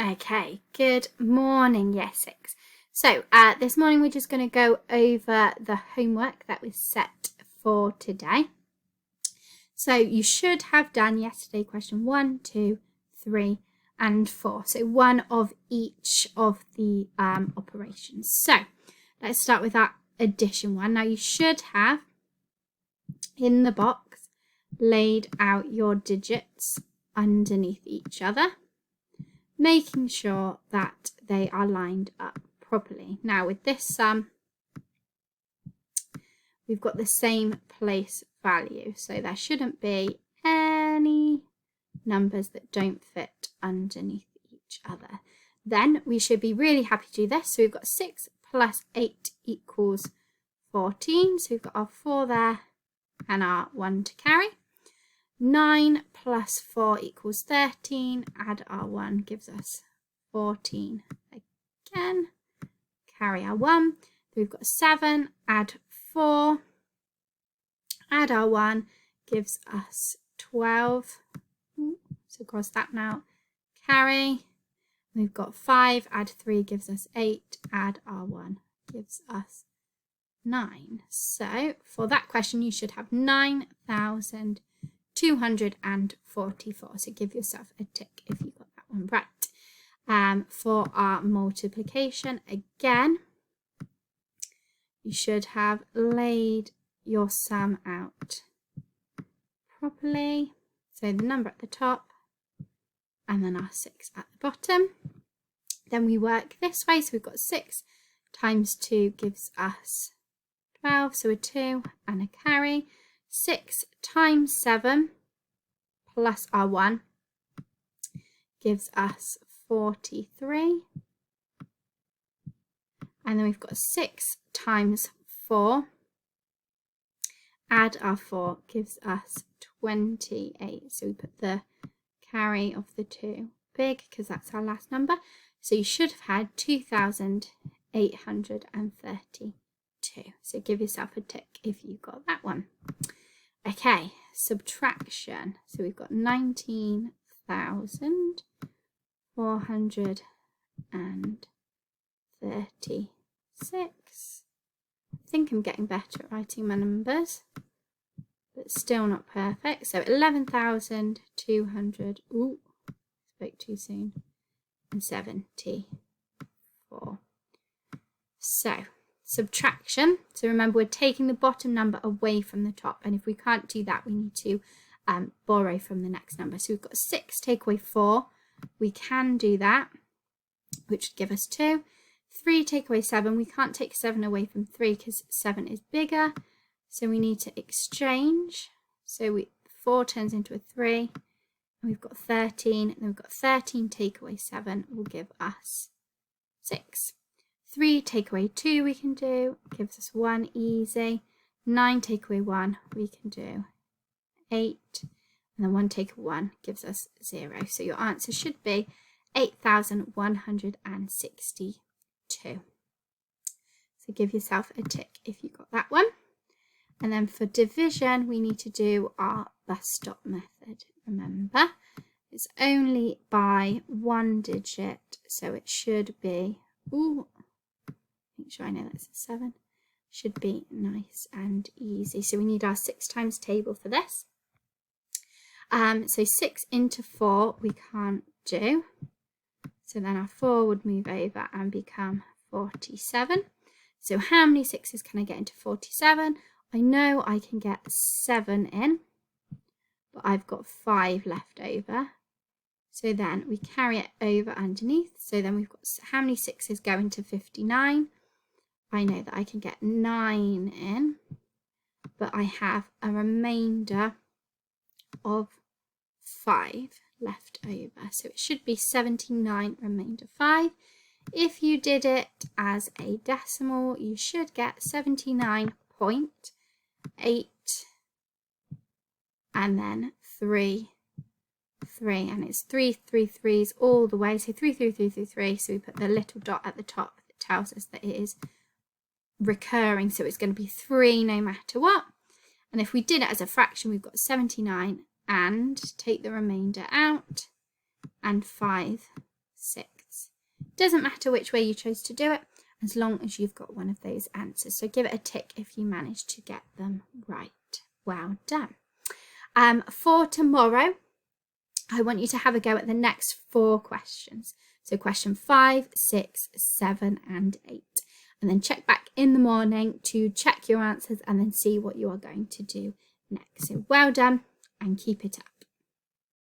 Okay, good morning, Year 6. So this morning we're just going to go over the homework that was set for today. So you should have done yesterday question 1, 2, 3 and 4. So one of each of the operations. So let's start with that addition one. Now you should have in the box laid out your digits underneath each other, making sure that they are lined up properly. Now with this sum, we've got the same place value, so there shouldn't be any numbers that don't fit underneath each other. Then we should be really happy to do this. So we've got 6 plus 8 equals 14. So we've got our 4 there and our 1 to carry. 9 plus 4 equals 13. Add our 1 gives us 14 again. Carry our 1. We've got 7. Add 4. Add our 1 gives us 12. So cross that now. Carry. We've got 5. Add 3 gives us 8. Add our 1 gives us 9. So for that question, you should have 9,244. So give yourself a tick if you got that one right. For our multiplication, again, you should have laid your sum out properly. So the number at the top and then our 6 at the bottom. Then we work this way. So we've got 6 times 2 gives us 12. So a 2 and a carry. 6 times 7 plus our 1 gives us 43. And then we've got 6 times 4. Add our 4 gives us 28. So we put the carry of the 2 big because that's our last number. So you should have had 2,832. So give yourself a tick if you got that one. Okay, subtraction. So we've got 19,436. I think I'm getting better at writing my numbers, but still not perfect. So 11,200. Ooh, spoke too soon. And 74. So subtraction. So remember, we're taking the bottom number away from the top, and if we can't do that, we need to borrow from the next number. So we've got 6 take away 4. We can do that, which would give us 2. 3 take away 7. We can't take 7 away from 3 because 7 is bigger. So we need to exchange. So 4 turns into a 3. And we've got 13. And then we've got 13 take away 7 will give us 6. 3 take away 2 we can do. Gives us 1 easy. 9 take away 1 we can do 8. And then 1 take away 1 gives us 0. So your answer should be 8,162. So give yourself a tick if you got that one. And then for division, we need to do our bus stop method. Remember, it's only by 1 digit, so it should be, make sure I know that's a 7. Should be nice and easy. So we need our 6 times table for this. So 6 into 4 we can't do. So then our 4 would move over and become 47. So how many 6s can I get into 47? I know I can get 7 in, but I've got 5 left over. So then we carry it over underneath. So then we've got how many 6s go into 59? I know that I can get 9 in, but I have a remainder of 5 left over. So it should be 79 remainder 5. If you did it as a decimal, you should get 79.8 and then 3, and it's 3 3s all the way. So 3 3 3 3 3. So we put the little dot at the top that tells us that it is recurring. So it's going to be 3 no matter what. And if we did it as a fraction, we've got 79 and take the remainder out and 5 sixths. Doesn't matter which way you chose to do it, as long as you've got one of those answers. So give it a tick if you managed to get them right. Well done. For tomorrow, I want you to have a go at the next 4 questions. So question 5, 6, 7 and 8. And then check back in the morning to check your answers and then see what you are going to do next. So well done and keep it up.